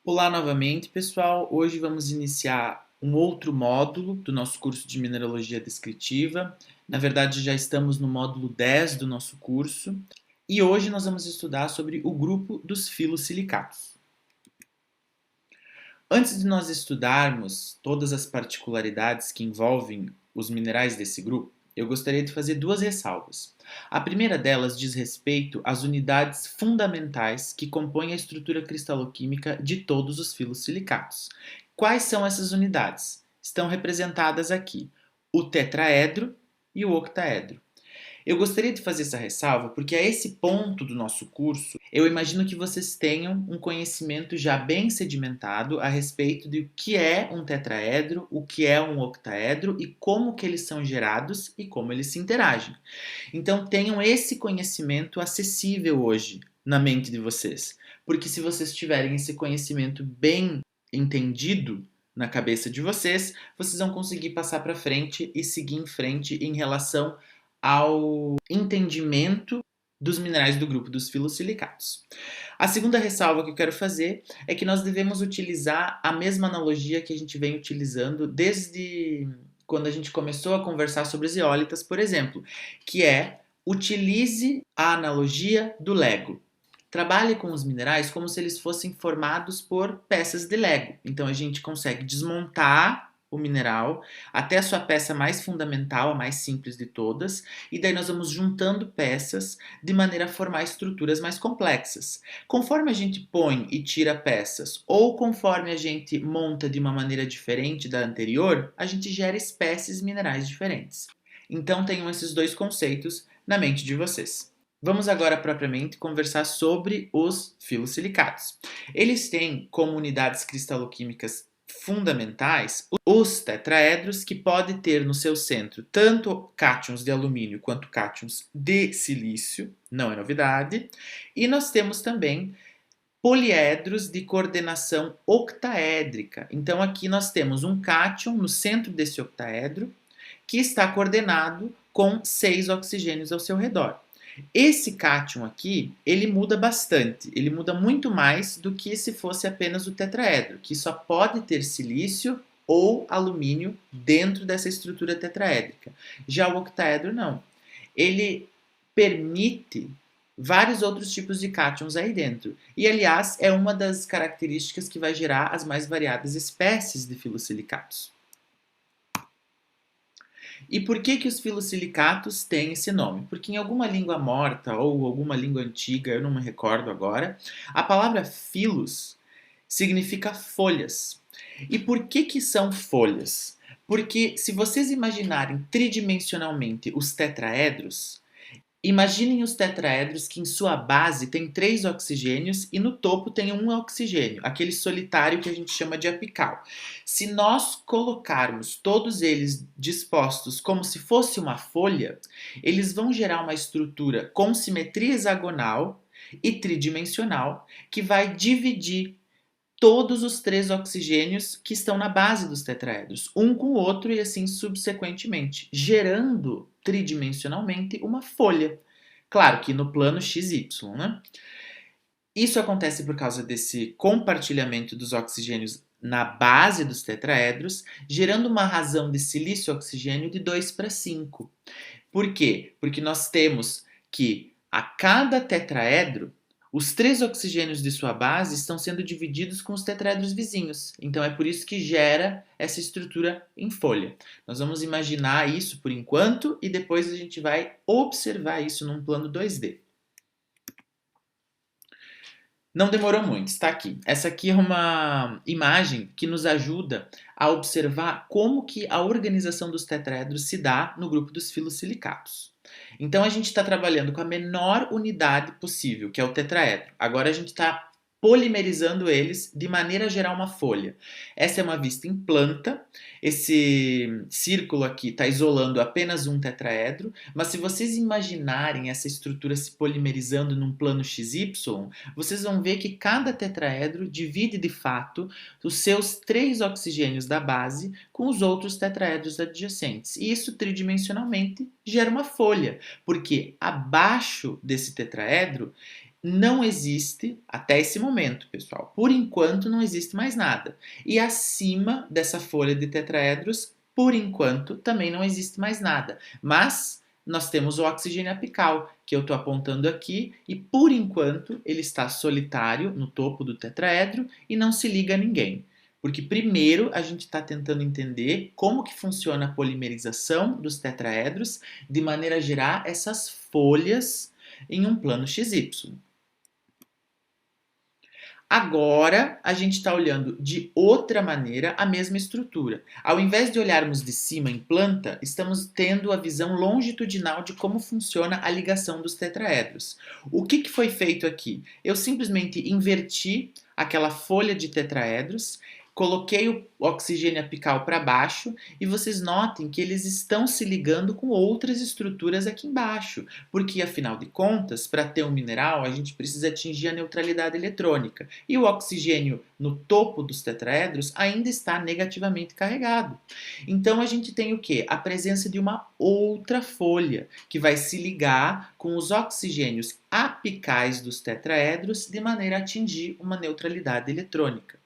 Olá novamente, pessoal. Hoje vamos iniciar um outro módulo do nosso curso de Mineralogia Descritiva. Na verdade, já estamos no módulo 10 do nosso curso e hoje nós vamos estudar sobre o grupo dos filosilicatos. Antes de nós estudarmos todas as particularidades que envolvem os minerais desse grupo, eu gostaria de fazer duas ressalvas. A primeira delas diz respeito às unidades fundamentais que compõem a estrutura cristaloquímica de todos os filosilicatos. Quais são essas unidades? Estão representadas aqui: o tetraedro e o octaedro. Eu gostaria de fazer essa ressalva porque a esse ponto do nosso curso, eu imagino que vocês tenham um conhecimento já bem sedimentado a respeito de o que é um tetraedro, o que é um octaedro e como que eles são gerados e como eles se interagem. Então tenham esse conhecimento acessível hoje na mente de vocês, porque se vocês tiverem esse conhecimento bem entendido na cabeça de vocês, vocês vão conseguir passar para frente e seguir em frente em relação ao entendimento dos minerais do grupo dos filosilicatos. A segunda ressalva que eu quero fazer é que nós devemos utilizar a mesma analogia que a gente vem utilizando desde quando a gente começou a conversar sobre as eólitas, por exemplo, que é: utilize a analogia do Lego. Trabalhe com os minerais como se eles fossem formados por peças de Lego. Então a gente consegue desmontar o mineral até a sua peça mais fundamental, a mais simples de todas, e daí nós vamos juntando peças de maneira a formar estruturas mais complexas. Conforme a gente põe e tira peças, ou conforme a gente monta de uma maneira diferente da anterior, a gente gera espécies minerais diferentes. Então tenham esses dois conceitos na mente de vocês. Vamos agora propriamente conversar sobre os filosilicatos. Eles têm como unidades cristaloquímicas fundamentais os tetraedros, que pode ter no seu centro tanto cátions de alumínio quanto cátions de silício, não é novidade. E nós temos também poliedros de coordenação octaédrica. Então aqui nós temos um cátion no centro desse octaedro que está coordenado com 6 oxigênios ao seu redor. Esse cátion aqui, ele muda bastante, ele muda muito mais do que se fosse apenas o tetraedro, que só pode ter silício ou alumínio dentro dessa estrutura tetraédrica. Já o octaedro não. Ele permite vários outros tipos de cátions aí dentro. E, aliás, é uma das características que vai gerar as mais variadas espécies de filosilicatos. E por que os filosilicatos têm esse nome? Porque em alguma língua morta ou alguma língua antiga, eu não me recordo agora, a palavra filos significa folhas. E por que são folhas? Porque se vocês imaginarem tridimensionalmente os tetraedros, imaginem os tetraedros que em sua base tem 3 oxigênios e no topo tem um oxigênio, aquele solitário que a gente chama de apical. Se nós colocarmos todos eles dispostos como se fosse uma folha, eles vão gerar uma estrutura com simetria hexagonal e tridimensional que vai dividir todos os 3 oxigênios que estão na base dos tetraedros, um com o outro e assim subsequentemente, gerando tridimensionalmente uma folha. Claro que no plano XY, né? Isso acontece por causa desse compartilhamento dos oxigênios na base dos tetraedros, gerando uma razão de silício-oxigênio de 2:5. Por quê? Porque nós temos que a cada tetraedro os 3 oxigênios de sua base estão sendo divididos com os tetraedros vizinhos. Então é por isso que gera essa estrutura em folha. Nós vamos imaginar isso por enquanto e depois a gente vai observar isso num plano 2D. Não demorou muito, está aqui. Essa aqui é uma imagem que nos ajuda a observar como que a organização dos tetraedros se dá no grupo dos filosilicatos. Então a gente está trabalhando com a menor unidade possível, que é o tetraedro. Agora a gente está polimerizando eles de maneira a gerar uma folha. Essa é uma vista em planta. Esse círculo aqui está isolando apenas um tetraedro, mas se vocês imaginarem essa estrutura se polimerizando num plano XY, vocês vão ver que cada tetraedro divide de fato os seus 3 oxigênios da base com os outros tetraedros adjacentes. E isso tridimensionalmente gera uma folha, porque abaixo desse tetraedro não existe, até esse momento, pessoal, por enquanto não existe mais nada. E acima dessa folha de tetraedros, por enquanto, também não existe mais nada. Mas nós temos o oxigênio apical, que eu estou apontando aqui, e por enquanto ele está solitário no topo do tetraedro e não se liga a ninguém. Porque primeiro a gente está tentando entender como que funciona a polimerização dos tetraedros, de maneira a gerar essas folhas em um plano XY. Agora, a gente está olhando de outra maneira a mesma estrutura. Ao invés de olharmos de cima em planta, estamos tendo a visão longitudinal de como funciona a ligação dos tetraedros. O que foi feito aqui? Eu simplesmente inverti aquela folha de tetraedros, coloquei o oxigênio apical para baixo e vocês notem que eles estão se ligando com outras estruturas aqui embaixo, porque afinal de contas, para ter um mineral, a gente precisa atingir a neutralidade eletrônica e o oxigênio no topo dos tetraedros ainda está negativamente carregado. Então a gente tem o que? A presença de uma outra folha que vai se ligar com os oxigênios apicais dos tetraedros de maneira a atingir uma neutralidade eletrônica.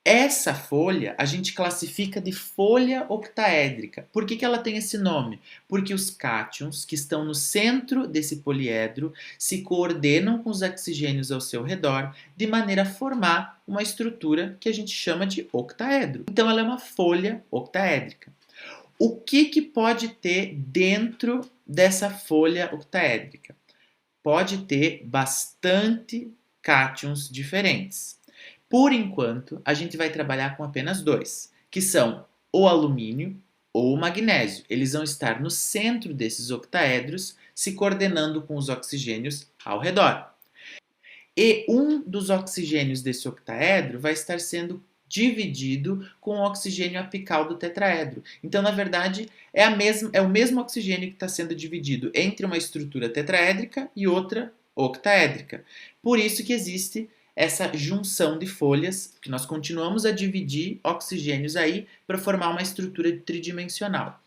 Essa folha a gente classifica de folha octaédrica. Por que ela tem esse nome? Porque os cátions que estão no centro desse poliedro se coordenam com os oxigênios ao seu redor de maneira a formar uma estrutura que a gente chama de octaedro. Então ela é uma folha octaédrica. O que pode ter dentro dessa folha octaédrica? Pode ter bastante cátions diferentes. Por enquanto, a gente vai trabalhar com apenas dois, que são o alumínio ou o magnésio. Eles vão estar no centro desses octaedros, se coordenando com os oxigênios ao redor. E um dos oxigênios desse octaedro vai estar sendo dividido com o oxigênio apical do tetraedro. Então, na verdade, é o mesmo oxigênio que está sendo dividido entre uma estrutura tetraédrica e outra octaédrica. Por isso que existe essa junção de folhas, que nós continuamos a dividir oxigênios aí para formar uma estrutura tridimensional.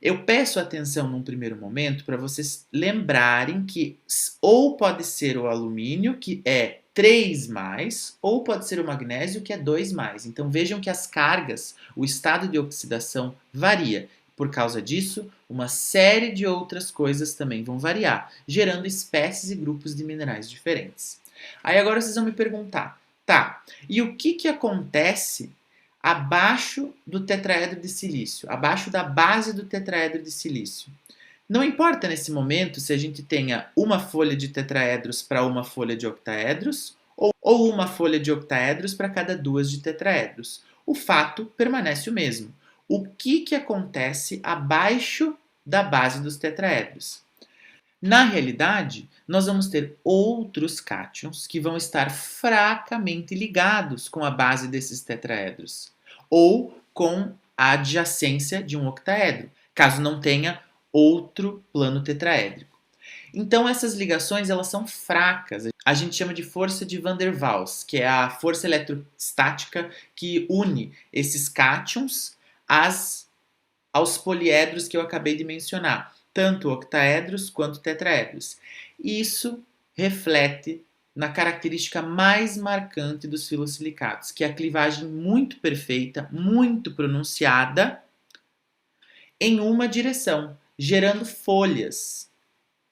Eu peço atenção num primeiro momento para vocês lembrarem que ou pode ser o alumínio, que é 3 mais, ou pode ser o magnésio, que é 2 mais. Então vejam que as cargas, o estado de oxidação varia. Por causa disso, uma série de outras coisas também vão variar, gerando espécies e grupos de minerais diferentes. Aí agora vocês vão me perguntar, tá, e o que acontece abaixo do tetraedro de silício, abaixo da base do tetraedro de silício? Não importa nesse momento se a gente tenha uma folha de tetraedros para uma folha de octaedros ou uma folha de octaedros para cada duas de tetraedros. O fato permanece o mesmo. O que acontece abaixo da base dos tetraedros? Na realidade, nós vamos ter outros cátions que vão estar fracamente ligados com a base desses tetraedros ou com a adjacência de um octaedro, caso não tenha outro plano tetraédrico. Então essas ligações elas são fracas. A gente chama de força de Van der Waals, que é a força eletrostática que une esses cátions aos poliedros que eu acabei de mencionar, tanto octaedros quanto tetraedros. Isso reflete na característica mais marcante dos filosilicatos, que é a clivagem muito perfeita, muito pronunciada, em uma direção, gerando folhas.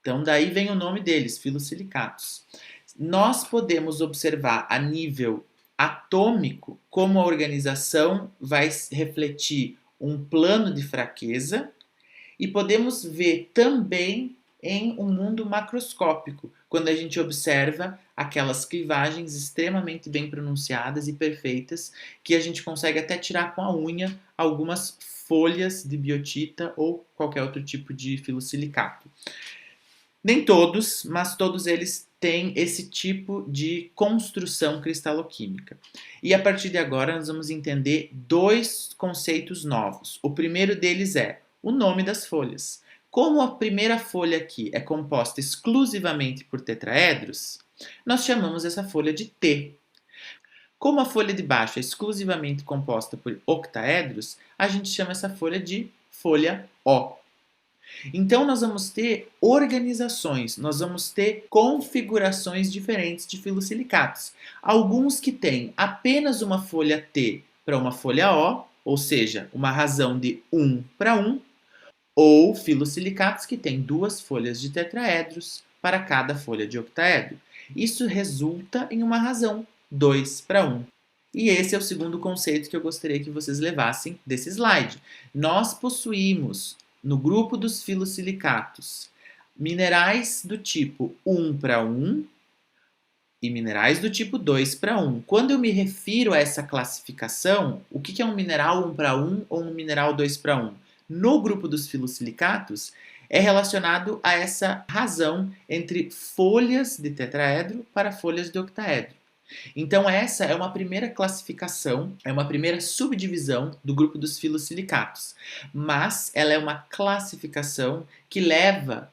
Então daí vem o nome deles, filosilicatos. Nós podemos observar a nível atômico como a organização vai refletir um plano de fraqueza e podemos ver também em um mundo macroscópico, quando a gente observa aquelas clivagens extremamente bem pronunciadas e perfeitas que a gente consegue até tirar com a unha algumas folhas de biotita ou qualquer outro tipo de filosilicato. Nem todos, mas todos eles têm esse tipo de construção cristaloquímica. E a partir de agora nós vamos entender dois conceitos novos. O primeiro deles é o nome das folhas. Como a primeira folha aqui é composta exclusivamente por tetraedros, nós chamamos essa folha de T. Como a folha de baixo é exclusivamente composta por octaedros, a gente chama essa folha de folha O. Então, nós vamos ter organizações, nós vamos ter configurações diferentes de filosilicatos. Alguns que têm apenas uma folha T para uma folha O, ou seja, uma razão de 1 para 1, ou filosilicatos que têm duas folhas de tetraedros para cada folha de octaedro. Isso resulta em uma razão 2 para 1. E esse é o segundo conceito que eu gostaria que vocês levassem desse slide. Nós possuímos, no grupo dos filosilicatos, minerais do tipo 1 para 1 e minerais do tipo 2 para 1. Quando eu me refiro a essa classificação, o que é um mineral 1 para 1 ou um mineral 2 para 1? No grupo dos filosilicatos, é relacionado a essa razão entre folhas de tetraedro para folhas de octaedro. Então, essa é uma primeira classificação, é uma primeira subdivisão do grupo dos filosilicatos. Mas ela é uma classificação que leva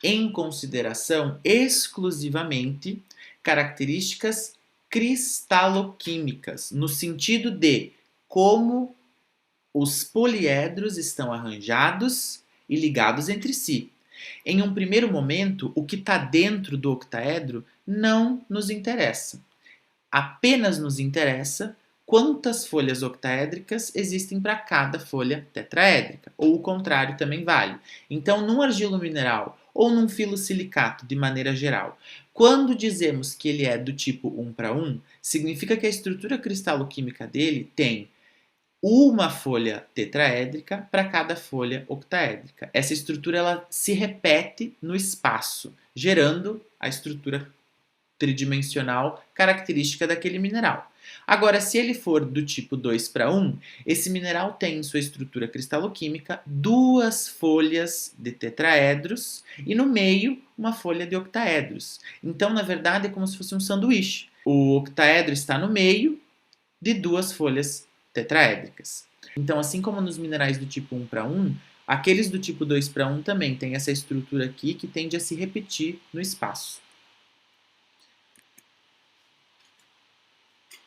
em consideração exclusivamente características cristaloquímicas, no sentido de como os poliedros estão arranjados e ligados entre si. Em um primeiro momento, o que está dentro do octaedro não nos interessa. Apenas nos interessa quantas folhas octaédricas existem para cada folha tetraédrica, ou o contrário também vale. Então, num argilo mineral ou num filosilicato de maneira geral, quando dizemos que ele é do tipo 1 para 1, significa que a estrutura cristaloquímica dele tem uma folha tetraédrica para cada folha octaédrica. Essa estrutura ela se repete no espaço, gerando a estrutura tridimensional característica daquele mineral. Agora, se ele for do tipo 2 para 1, esse mineral tem em sua estrutura cristaloquímica duas folhas de tetraedros e no meio uma folha de octaedros. Então, na verdade, é como se fosse um sanduíche. O octaedro está no meio de duas folhas tetraédricas. Então, assim como nos minerais do tipo 1 para 1, aqueles do tipo 2 para 1 também têm essa estrutura aqui que tende a se repetir no espaço.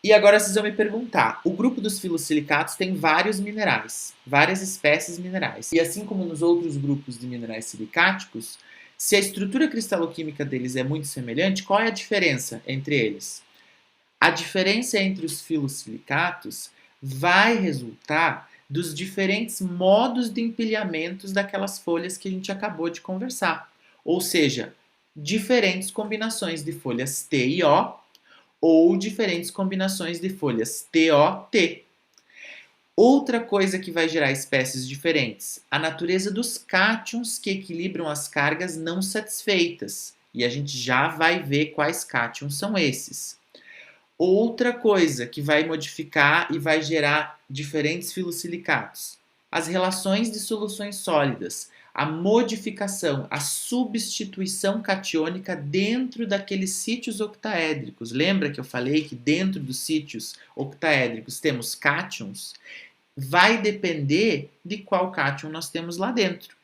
E agora vocês vão me perguntar, o grupo dos filosilicatos tem vários minerais, várias espécies minerais. E assim como nos outros grupos de minerais silicáticos, se a estrutura cristaloquímica deles é muito semelhante, qual é a diferença entre eles? A diferença entre os filosilicatos vai resultar dos diferentes modos de empilhamentos daquelas folhas que a gente acabou de conversar. Ou seja, diferentes combinações de folhas T e O, ou diferentes combinações de folhas TOT. Outra coisa que vai gerar espécies diferentes, a natureza dos cátions que equilibram as cargas não satisfeitas. E a gente já vai ver quais cátions são esses. Outra coisa que vai modificar e vai gerar diferentes filosilicatos, as relações de soluções sólidas, a modificação, a substituição catiônica dentro daqueles sítios octaédricos. Lembra que eu falei que dentro dos sítios octaédricos temos cátions? Vai depender de qual cátion nós temos lá dentro.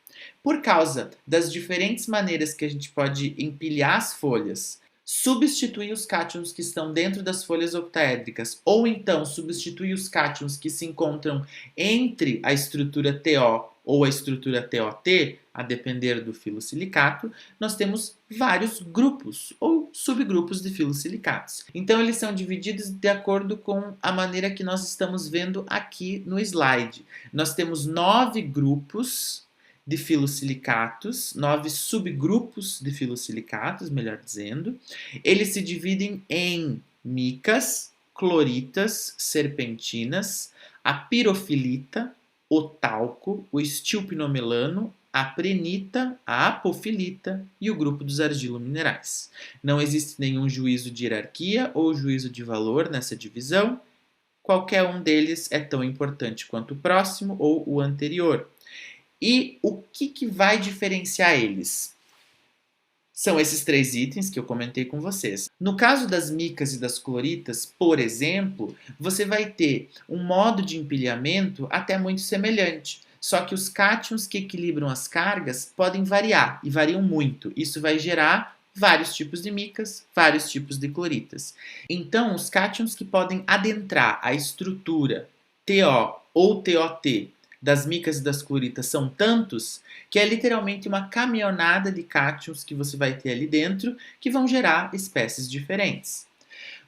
Por causa das diferentes maneiras que a gente pode empilhar as folhas, substituir os cátions que estão dentro das folhas octaédricas, ou então substituir os cátions que se encontram entre a estrutura TO ou a estrutura TOT, a depender do filosilicato, nós temos vários grupos ou subgrupos de filosilicatos. Então, eles são divididos de acordo com a maneira que nós estamos vendo aqui no slide. Nós temos 9 grupos de filosilicatos, 9 subgrupos de filosilicatos, melhor dizendo. Eles se dividem em micas, cloritas, serpentinas, a pirofilita, o talco, o estilpinomelano, a prenita, a apofilita e o grupo dos argilominerais. Não existe nenhum juízo de hierarquia ou juízo de valor nessa divisão. Qualquer um deles é tão importante quanto o próximo ou o anterior. E o que vai diferenciar eles? São esses 3 itens que eu comentei com vocês. No caso das micas e das cloritas, por exemplo, você vai ter um modo de empilhamento até muito semelhante. Só que os cátions que equilibram as cargas podem variar, e variam muito. Isso vai gerar vários tipos de micas, vários tipos de cloritas. Então, os cátions que podem adentrar a estrutura TO ou TOT das micas e das cloritas são tantos que é literalmente uma caminhonada de cátions que você vai ter ali dentro que vão gerar espécies diferentes.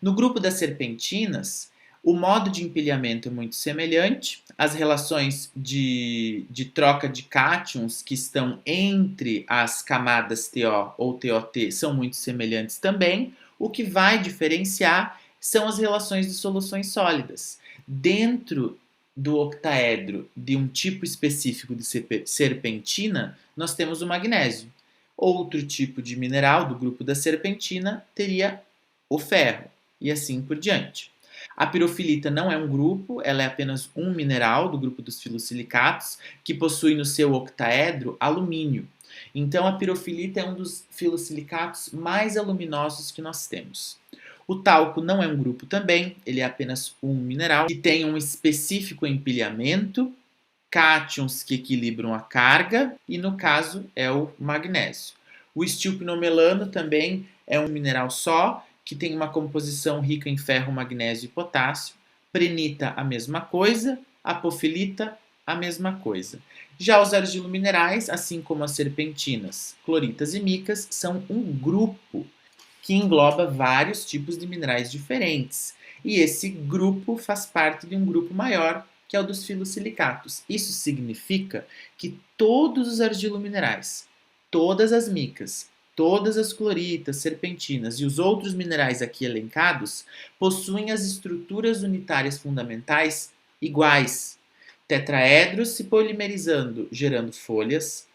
No grupo das serpentinas, o modo de empilhamento é muito semelhante, as relações de troca de cátions que estão entre as camadas TO ou TOT são muito semelhantes também. O que vai diferenciar são as relações de soluções sólidas. Dentro do octaedro de um tipo específico de serpentina, nós temos o magnésio. Outro tipo de mineral do grupo da serpentina teria o ferro, e assim por diante. A pirofilita não é um grupo, ela é apenas um mineral do grupo dos filosilicatos que possui no seu octaedro alumínio. Então a pirofilita é um dos filosilicatos mais aluminosos que nós temos. O talco não é um grupo também, ele é apenas um mineral que tem um específico empilhamento, cátions que equilibram a carga e no caso é o magnésio. O estilpinomelano também é um mineral só, que tem uma composição rica em ferro, magnésio e potássio. Prehnita, a mesma coisa. Apofilita, a mesma coisa. Já os argilominerais, assim como as serpentinas, cloritas e micas, são um grupo que engloba vários tipos de minerais diferentes. E esse grupo faz parte de um grupo maior, que é o dos filosilicatos. Isso significa que todos os argilominerais, todas as micas, todas as cloritas, serpentinas e os outros minerais aqui elencados possuem as estruturas unitárias fundamentais iguais. Tetraedros se polimerizando, gerando folhas,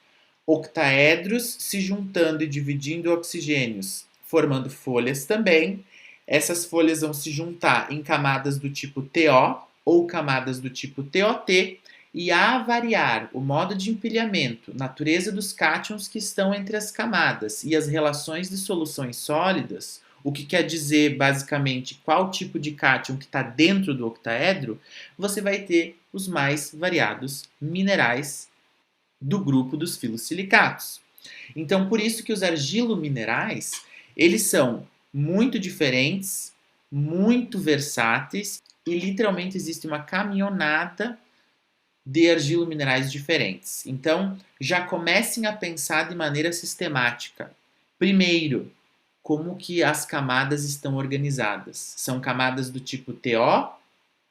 octaedros se juntando e dividindo oxigênios, formando folhas também. Essas folhas vão se juntar em camadas do tipo TO ou camadas do tipo TOT, e a variar o modo de empilhamento, natureza dos cátions que estão entre as camadas e as relações de soluções sólidas, o que quer dizer basicamente qual tipo de cátion que está dentro do octaedro, você vai ter os mais variados minerais do grupo dos filosilicatos. Então, por isso que os argilominerais, eles são muito diferentes, muito versáteis e literalmente existe uma caminhonada de argilominerais diferentes. Então, já comecem a pensar de maneira sistemática. Primeiro, como que as camadas estão organizadas? São camadas do tipo TO,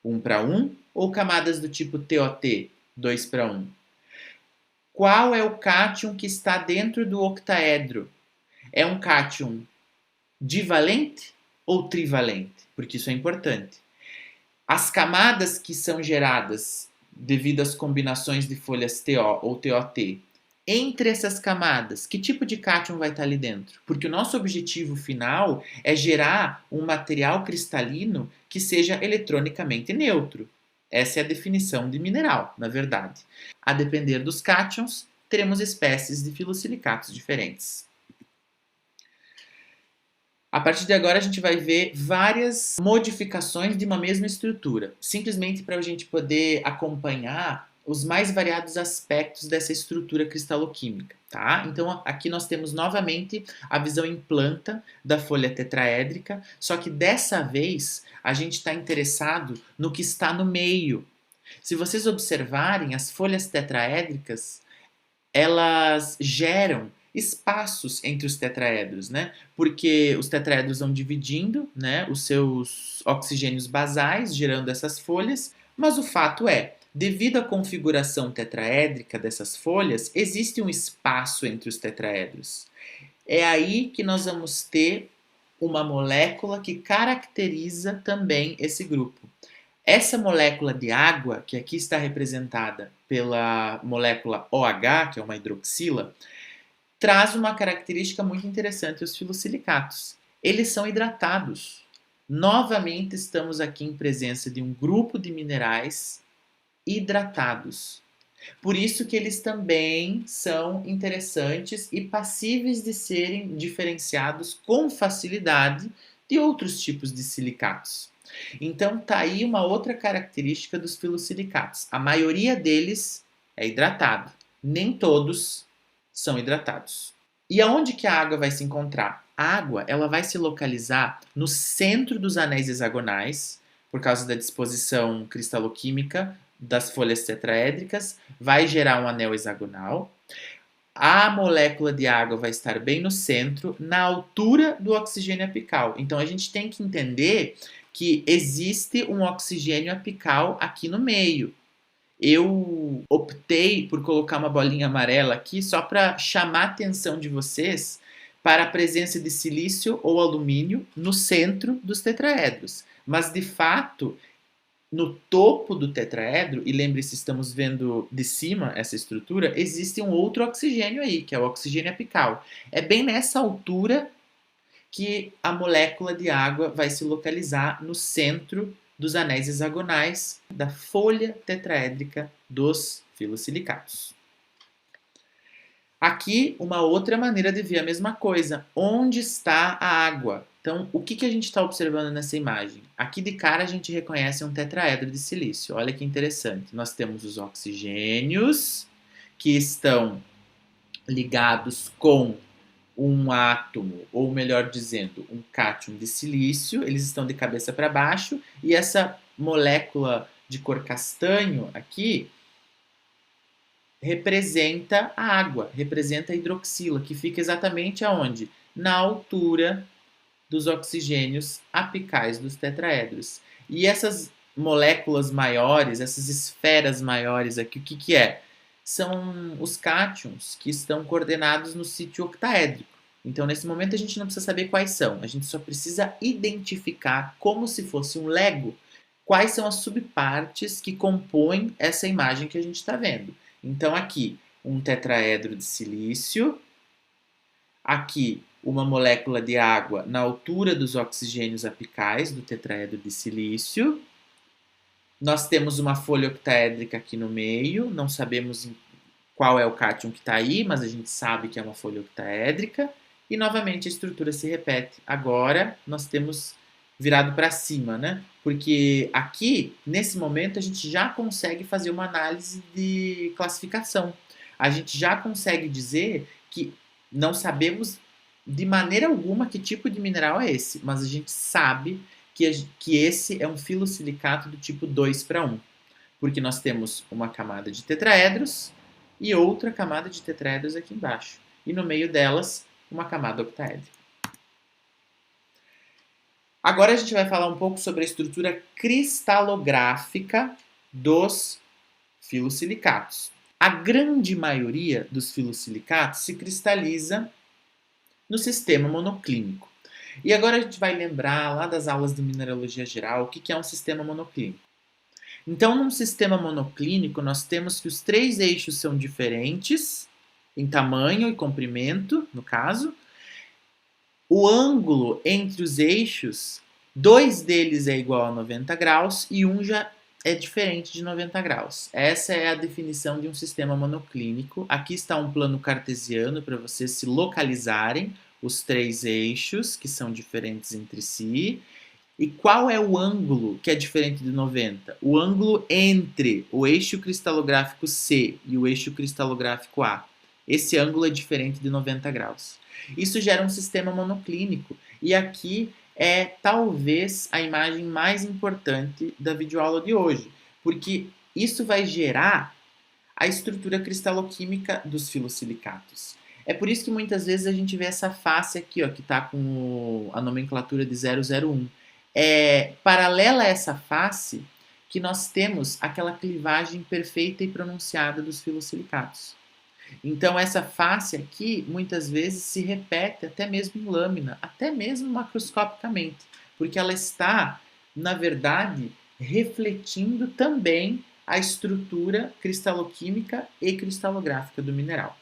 1 para 1, ou camadas do tipo TOT, 2 para 1? Qual é o cátion que está dentro do octaedro? É um cátion divalente ou trivalente? Porque isso é importante. As camadas que são geradas devido às combinações de folhas TO ou TOT, entre essas camadas, que tipo de cátion vai estar ali dentro? Porque o nosso objetivo final é gerar um material cristalino que seja eletronicamente neutro. Essa é a definição de mineral, na verdade. A depender dos cátions, teremos espécies de filosilicatos diferentes. A partir de agora, a gente vai ver várias modificações de uma mesma estrutura, simplesmente para a gente poder acompanhar os mais variados aspectos dessa estrutura cristaloquímica, tá? Então, aqui nós temos novamente a visão em planta da folha tetraédrica, só que dessa vez a gente está interessado no que está no meio. Se vocês observarem, as folhas tetraédricas, elas geram espaços entre os tetraedros, né? Porque os tetraedros vão dividindo, né, os seus oxigênios basais, gerando essas folhas, mas o fato é, devido à configuração tetraédrica dessas folhas, existe um espaço entre os tetraedros. É aí que nós vamos ter uma molécula que caracteriza também esse grupo. Essa molécula de água, que aqui está representada pela molécula OH, que é uma hidroxila, traz uma característica muito interessante aos filosilicatos. Eles são hidratados. Novamente estamos aqui em presença de um grupo de minerais hidratados. Por isso que eles também são interessantes e passíveis de serem diferenciados com facilidade de outros tipos de silicatos. Então tá aí uma outra característica dos filosilicatos. A maioria deles é hidratado. Nem todos são hidratados. E aonde que a água vai se encontrar? A água, ela vai se localizar no centro dos anéis hexagonais, por causa da disposição cristaloquímica das folhas tetraédricas vai gerar um anel hexagonal. A molécula de água vai estar bem no centro, na altura do oxigênio apical. Então a gente tem que entender que existe um oxigênio apical aqui no meio. Eu optei por colocar uma bolinha amarela aqui só para chamar a atenção de vocês para a presença de silício ou alumínio no centro dos tetraedros. Mas, de fato, no topo do tetraedro, e lembre-se, estamos vendo de cima essa estrutura, existe um outro oxigênio aí, que é o oxigênio apical. É bem nessa altura que a molécula de água vai se localizar no centro dos anéis hexagonais da folha tetraédrica dos filosilicatos. Aqui, uma outra maneira de ver a mesma coisa. Onde está a água? Então, o que a gente está observando nessa imagem? Aqui de cara a gente reconhece um tetraedro de silício. Olha que interessante. Nós temos os oxigênios que estão ligados com um átomo, ou melhor dizendo, um cátion de silício. Eles estão de cabeça para baixo e essa molécula de cor castanho aqui representa a água, representa a hidroxila, que fica exatamente aonde? Na altura dos oxigênios apicais dos tetraedros. E essas moléculas maiores, essas esferas maiores aqui, o que é? São os cátions que estão coordenados no sítio octaédrico. Então, nesse momento, a gente não precisa saber quais são, a gente só precisa identificar, como se fosse um Lego, quais são as subpartes que compõem essa imagem que a gente está vendo. Então, aqui, um tetraedro de silício, aqui, uma molécula de água na altura dos oxigênios apicais do tetraedro de silício. Nós temos uma folha octaédrica aqui no meio, não sabemos qual é o cátion que está aí, mas a gente sabe que é uma folha octaédrica. E, novamente, a estrutura se repete. Agora, nós temos virado para cima, né? Porque aqui, nesse momento, a gente já consegue fazer uma análise de classificação. A gente já consegue dizer que não sabemos de maneira alguma que tipo de mineral é esse, mas a gente sabe que esse é um filosilicato do tipo 2:1, porque nós temos uma camada de tetraedros e outra camada de tetraedros aqui embaixo, e no meio delas uma camada octaédrica. Agora a gente vai falar um pouco sobre a estrutura cristalográfica dos filosilicatos. A grande maioria dos filosilicatos se cristaliza no sistema monoclínico. E agora a gente vai lembrar lá das aulas de mineralogia geral o que é um sistema monoclínico. Então, num sistema monoclínico, nós temos que os três eixos são diferentes em tamanho e comprimento, no caso. O ângulo entre os eixos, dois deles é igual a 90 graus e um já é diferente de 90 graus. Essa é a definição de um sistema monoclínico. Aqui está um plano cartesiano para vocês se localizarem os três eixos, que são diferentes entre si. E qual é o ângulo que é diferente de 90? O ângulo entre o eixo cristalográfico C e o eixo cristalográfico A. Esse ângulo é diferente de 90 graus. Isso gera um sistema monoclínico. E aqui é talvez a imagem mais importante da videoaula de hoje, porque isso vai gerar a estrutura cristaloquímica dos filosilicatos. É por isso que muitas vezes a gente vê essa face aqui, ó, que está com a nomenclatura de 001. É paralela a essa face que nós temos aquela clivagem perfeita e pronunciada dos filosilicatos. Então, essa face aqui, muitas vezes, se repete até mesmo em lâmina, até mesmo macroscopicamente, porque ela está, na verdade, refletindo também a estrutura cristaloquímica e cristalográfica do mineral.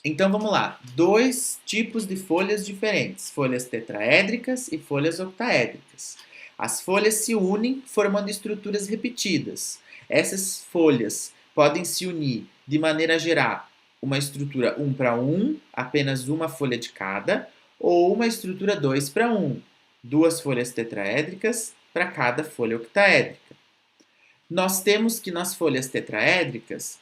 Então, vamos lá. Dois tipos de folhas diferentes, folhas tetraédricas e folhas octaédricas. As folhas se unem formando estruturas repetidas. Essas folhas podem se unir de maneira a gerar uma estrutura 1:1, apenas uma folha de cada, ou uma estrutura 2:1, duas folhas tetraédricas para cada folha octaédrica. Nós temos que nas folhas tetraédricas,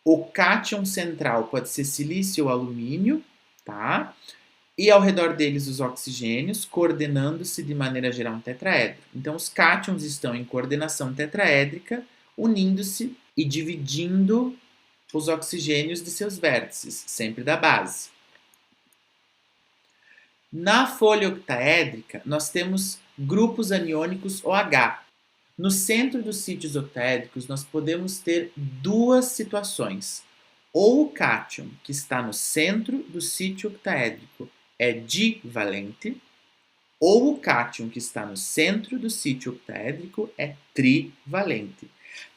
o cátion central pode ser silício ou alumínio, tá? e ao redor deles os oxigênios, coordenando-se de maneira a gerar um tetraedro. Então, os cátions estão em coordenação tetraédrica, unindo-se e dividindo os oxigênios de seus vértices, sempre da base. Na folha octaédrica, nós temos grupos aniônicos OH. No centro dos sítios octaédricos, nós podemos ter duas situações. Ou o cátion, que está no centro do sítio octaédrico, é divalente, ou o cátion, que está no centro do sítio octaédrico, é trivalente.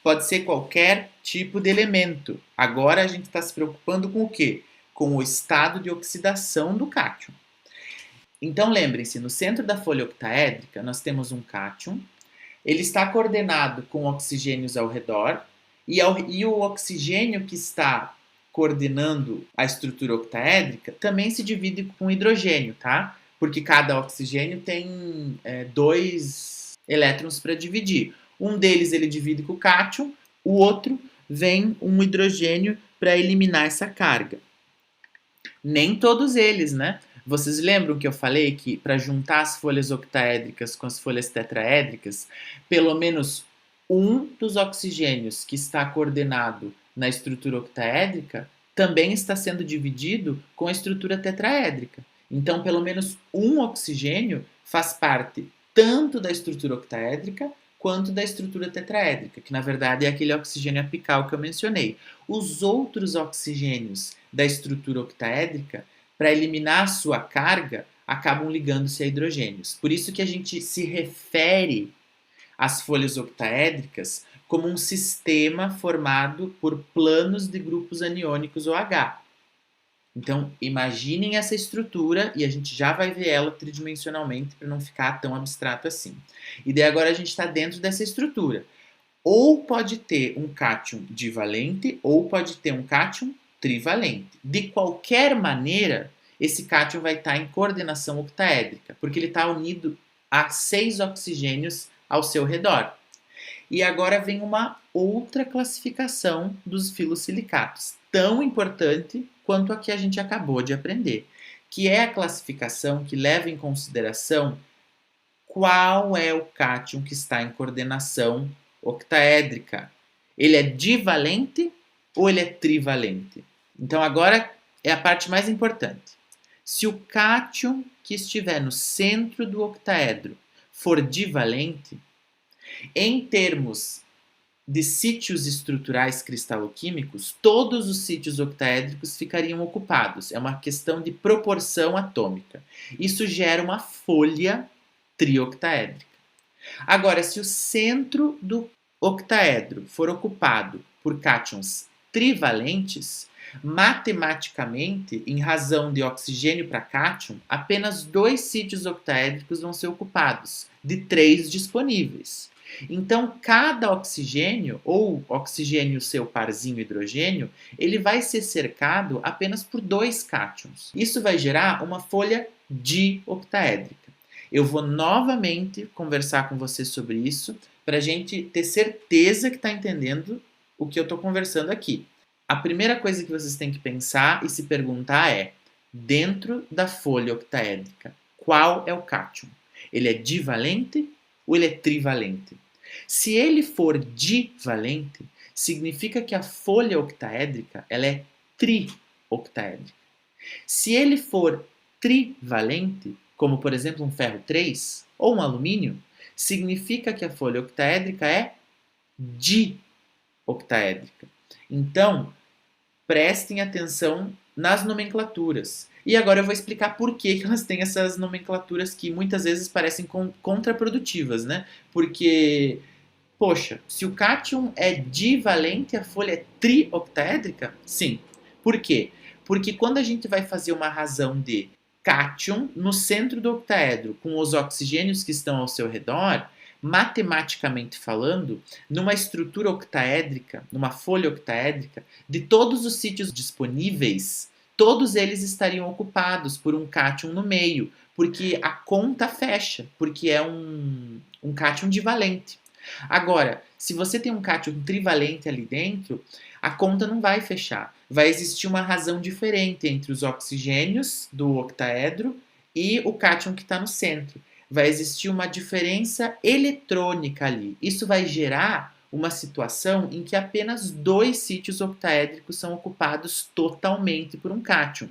Pode ser qualquer tipo de elemento. Agora a gente está se preocupando com o quê? Com o estado de oxidação do cátion. Então lembrem-se, no centro da folha octaédrica nós temos um cátion, ele está coordenado com oxigênios ao redor, e o oxigênio que está coordenando a estrutura octaédrica também se divide com hidrogênio, tá? Porque cada oxigênio tem 2 elétrons para dividir. Um deles ele divide com o cátion, o outro vem um hidrogênio para eliminar essa carga. Nem todos eles, né? Vocês lembram que eu falei que para juntar as folhas octaédricas com as folhas tetraédricas, pelo menos um dos oxigênios que está coordenado na estrutura octaédrica também está sendo dividido com a estrutura tetraédrica. Então, pelo menos um oxigênio faz parte tanto da estrutura octaédrica quanto da estrutura tetraédrica, que na verdade é aquele oxigênio apical que eu mencionei. Os outros oxigênios da estrutura octaédrica, para eliminar a sua carga, acabam ligando-se a hidrogênios. Por isso que a gente se refere às folhas octaédricas como um sistema formado por planos de grupos aniônicos OH. Então, imaginem essa estrutura e a gente já vai ver ela tridimensionalmente para não ficar tão abstrato assim. E daí agora a gente está dentro dessa estrutura. Ou pode ter um cátion divalente ou pode ter um cátion trivalente. De qualquer maneira, esse cátion vai estar em coordenação octaédrica, porque ele está unido a 6 oxigênios ao seu redor. E agora vem uma outra classificação dos filosilicatos, tão importante quanto a que a gente acabou de aprender, que é a classificação que leva em consideração qual é o cátion que está em coordenação octaédrica. Ele é divalente ou ele é trivalente? Então agora é a parte mais importante. Se o cátion que estiver no centro do octaedro for divalente, em termos de sítios estruturais cristaloquímicos, todos os sítios octaédricos ficariam ocupados. É uma questão de proporção atômica. Isso gera uma folha trioctaédrica. Agora, se o centro do octaedro for ocupado por cátions trivalentes, matematicamente, em razão de oxigênio para cátion, apenas 2 sítios octaédricos vão ser ocupados, de 3 disponíveis. Então, cada oxigênio, ou oxigênio seu parzinho hidrogênio, ele vai ser cercado apenas por 2 cátions. Isso vai gerar uma folha dioctaédrica. Eu vou novamente conversar com você sobre isso, para a gente ter certeza que está entendendo o que eu estou conversando aqui. A primeira coisa que vocês têm que pensar e se perguntar é, dentro da folha octaédrica, qual é o cátion? Ele é divalente ou ele é trivalente? Se ele for divalente, significa que a folha octaédrica ela é trioctaédrica. Se ele for trivalente, como por exemplo um ferro 3 ou um alumínio, significa que a folha octaédrica é dioctaédrica. Então, prestem atenção nas nomenclaturas. E agora eu vou explicar por que elas têm essas nomenclaturas que muitas vezes parecem contraprodutivas, né? Porque, poxa, se o cátion é divalente, a folha é trioctaédrica? Sim. Por quê? Porque quando a gente vai fazer uma razão de cátion no centro do octaedro com os oxigênios que estão ao seu redor, matematicamente falando, numa estrutura octaédrica, numa folha octaédrica, de todos os sítios disponíveis, todos eles estariam ocupados por um cátion no meio, porque a conta fecha, porque é um cátion divalente. Agora, se você tem um cátion trivalente ali dentro, a conta não vai fechar. Vai existir uma razão diferente entre os oxigênios do octaedro e o cátion que está no centro. Vai existir uma diferença eletrônica ali. Isso vai gerar uma situação em que apenas 2 sítios octaédricos são ocupados totalmente por um cátion,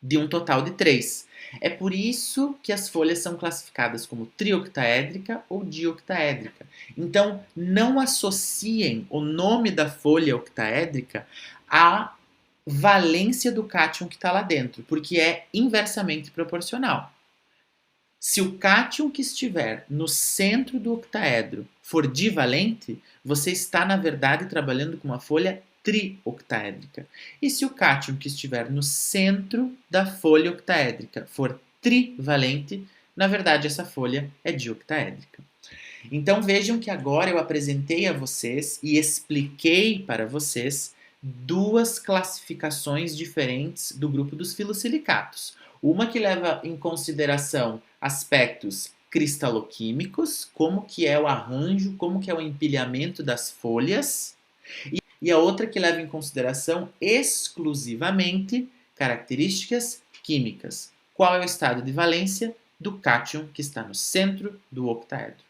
de um total de 3. É por isso que as folhas são classificadas como trioctaédrica ou dioctaédrica. Então, não associem o nome da folha octaédrica à valência do cátion que está lá dentro, porque é inversamente proporcional. Se o cátion que estiver no centro do octaedro for divalente, você está, na verdade, trabalhando com uma folha trioctaédrica. E se o cátion que estiver no centro da folha octaédrica for trivalente, na verdade, essa folha é dioctaédrica. Então vejam que agora eu apresentei a vocês e expliquei para vocês 2 classificações diferentes do grupo dos filosilicatos. Uma que leva em consideração aspectos cristaloquímicos, como que é o arranjo, como que é o empilhamento das folhas, e a outra que leva em consideração exclusivamente características químicas. Qual é o estado de valência do cátion que está no centro do octaedro?